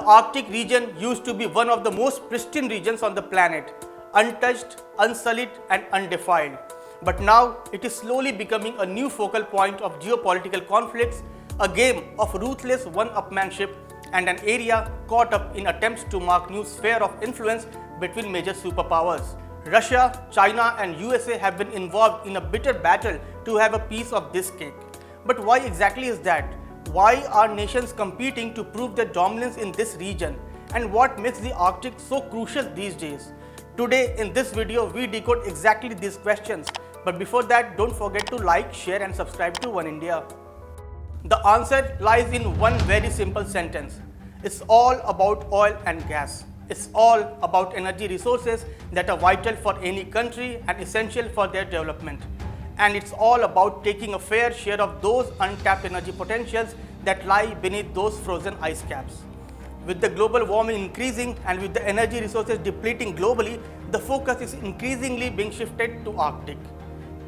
Arctic region used to be one of the most pristine regions on the planet, untouched, unsullied and undefiled. But now it is slowly becoming a new focal point of geopolitical conflicts, a game of ruthless one-upmanship and an area caught up in attempts to mark new sphere of influence between major superpowers. Russia, China and USA have been involved in a bitter battle to have a piece of this cake. But why exactly is that? Why are nations competing to prove their dominance in this region? And what makes the Arctic so crucial these days? Today in this video, we decode exactly these questions. But before that, don't forget to like, share and subscribe to Oneindia. The answer lies in one very simple sentence. It's all about oil and gas. It's all about energy resources that are vital for any country and essential for their development. And it's all about taking a fair share of those untapped energy potentials that lie beneath those frozen ice caps. With the global warming increasing and with the energy resources depleting globally, the focus is increasingly being shifted to Arctic.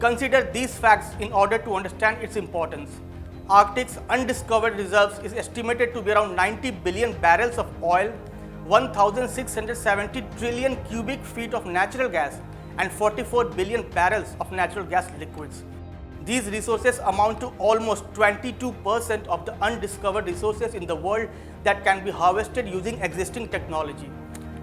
Consider these facts in order to understand its importance. Arctic's undiscovered reserves is estimated to be around 90 billion barrels of oil, 1,670 trillion cubic feet of natural gas, and 44 billion barrels of natural gas liquids. These resources amount to almost 22% of the undiscovered resources in the world that can be harvested using existing technology.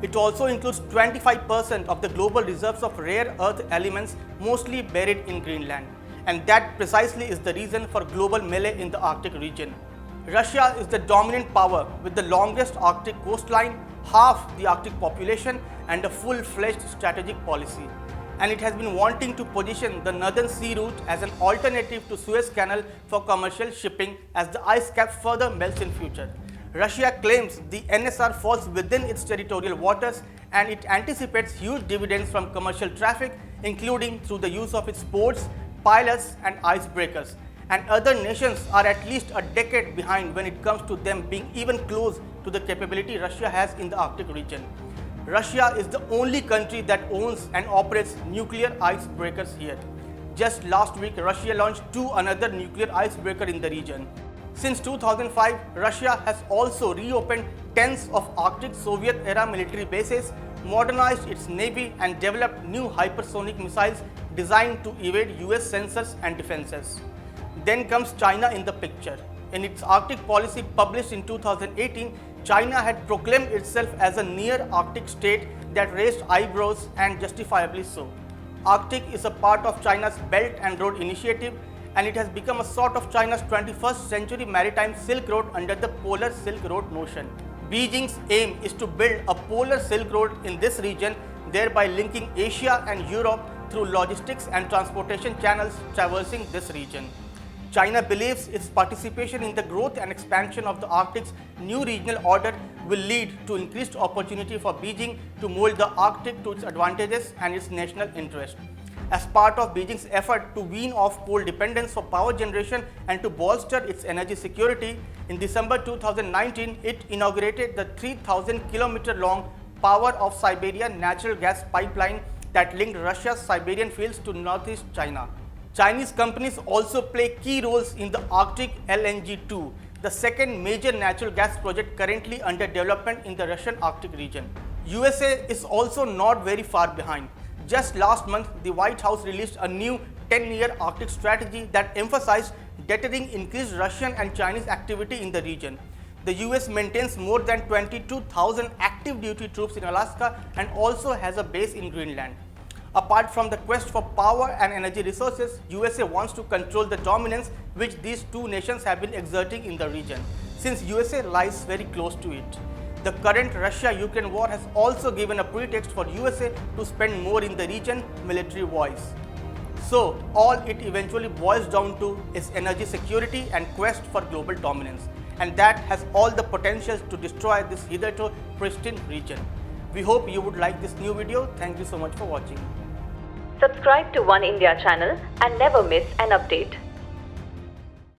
It also includes 25% of the global reserves of rare earth elements mostly buried in Greenland. And that precisely is the reason for global melee in the Arctic region. Russia is the dominant power with the longest Arctic coastline, half the Arctic population and a full-fledged strategic policy. And it has been wanting to position the northern sea route as an alternative to Suez Canal for commercial shipping as the ice cap further melts in future. Russia claims the NSR falls within its territorial waters and it anticipates huge dividends from commercial traffic, including through the use of its ports, pilots and icebreakers. And other nations are at least a decade behind when it comes to them being even close to the capability Russia has in the Arctic region. Russia is the only country that owns and operates nuclear icebreakers here. Just last week, Russia launched another nuclear icebreaker in the region. Since 2005, Russia has also reopened tens of Arctic Soviet-era military bases, modernized its navy and developed new hypersonic missiles designed to evade US sensors and defenses. Then comes China in the picture. In its Arctic policy published in 2018, China had proclaimed itself as a near-Arctic state that raised eyebrows and justifiably so. Arctic is a part of China's Belt and Road Initiative and it has become a sort of China's 21st century maritime Silk Road under the Polar Silk Road notion. Beijing's aim is to build a Polar Silk Road in this region, thereby linking Asia and Europe through logistics and transportation channels traversing this region. China believes its participation in the growth and expansion of the Arctic's new regional order will lead to increased opportunity for Beijing to mold the Arctic to its advantages and its national interest. As part of Beijing's effort to wean off coal dependence for power generation and to bolster its energy security, in December 2019, it inaugurated the 3,000-kilometer-long Power of Siberia natural gas pipeline that linked Russia's Siberian fields to northeast China. Chinese companies also play key roles in the Arctic LNG-2, the second major natural gas project currently under development in the Russian Arctic region. USA is also not very far behind. Just last month, the White House released a new 10-year Arctic strategy that emphasized deterring increased Russian and Chinese activity in the region. The US maintains more than 22,000 active duty troops in Alaska and also has a base in Greenland. Apart from the quest for power and energy resources, USA wants to control the dominance which these two nations have been exerting in the region, since USA lies very close to it. The current Russia-Ukraine war has also given a pretext for USA to spend more in the region military-wise. So, all it eventually boils down to is energy security and quest for global dominance. And that has all the potentials to destroy this hitherto pristine region. We hope you would like this new video. Thank you so much for watching. Subscribe to Oneindia channel and never miss an update.